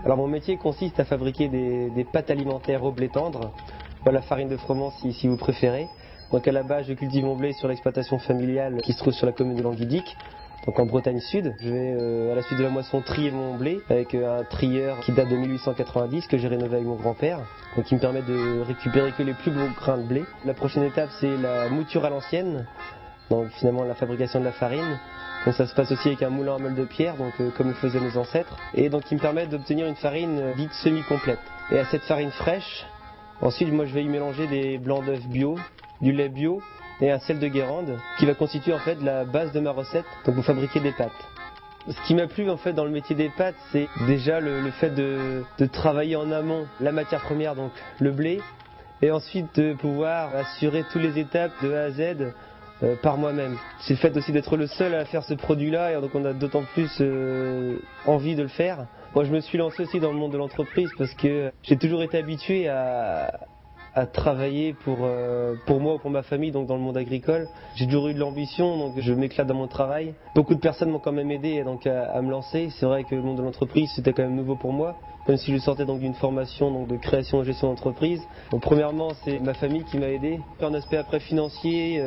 Alors mon métier consiste à fabriquer des pâtes alimentaires au blé tendre, la farine de froment si vous préférez. Donc à la base, je cultive mon blé sur l'exploitation familiale qui se trouve sur la commune de Languidic, donc en Bretagne Sud. Je vais à la suite de la moisson trier mon blé avec un trieur qui date de 1890 que j'ai rénové avec mon grand-père, donc qui me permet de récupérer que les plus beaux grains de blé. La prochaine étape, c'est la mouture à l'ancienne, donc finalement la fabrication de la farine. Donc ça se passe aussi avec un moulin à meule de pierre, donc comme le faisaient nos ancêtres, et donc qui me permet d'obtenir une farine dite semi-complète. Et à cette farine fraîche, ensuite moi je vais y mélanger des blancs d'œufs bio, du lait bio et un sel de Guérande qui va constituer en fait la base de ma recette, donc pour fabriquer des pâtes. Ce qui m'a plu en fait dans le métier des pâtes, c'est déjà le fait de travailler en amont la matière première, donc le blé, et ensuite de pouvoir assurer toutes les étapes de A à Z par moi-même. C'est le fait aussi d'être le seul à faire ce produit-là, et donc on a d'autant plus envie de le faire. Moi je me suis lancé aussi dans le monde de l'entreprise parce que j'ai toujours été habitué à travailler pour moi ou pour ma famille, donc dans le monde agricole. J'ai toujours eu de l'ambition, donc je m'éclate dans mon travail. Beaucoup de personnes m'ont quand même aidé donc, à me lancer. C'est vrai que le monde de l'entreprise, c'était quand même nouveau pour moi, même si je sortais donc d'une formation donc, de création et gestion d'entreprise. Donc premièrement, c'est ma famille qui m'a aidé. Un aspect après financier,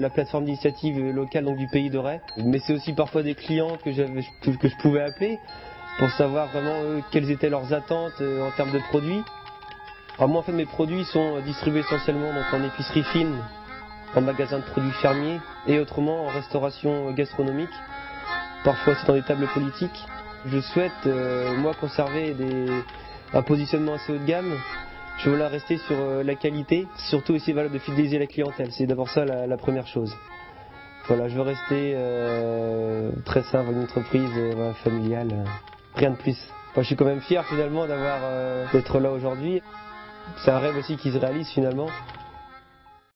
la plateforme d'initiative locale donc, du Pays de Ray. Mais c'est aussi parfois des clients que je pouvais appeler pour savoir vraiment quelles étaient leurs attentes en termes de produits. Alors moi en fait mes produits sont distribués essentiellement donc en épicerie fine, en magasin de produits fermiers et autrement en restauration gastronomique, parfois aussi dans des tables politiques. Je souhaite moi conserver un positionnement assez haut de gamme. Je veux rester sur la qualité, surtout aussi de fidéliser la clientèle, c'est d'abord ça la première chose. Voilà, je veux rester très simple, une entreprise familiale, rien de plus. Enfin, je suis quand même fier finalement d'être là aujourd'hui. C'est un rêve aussi qui se réalise finalement.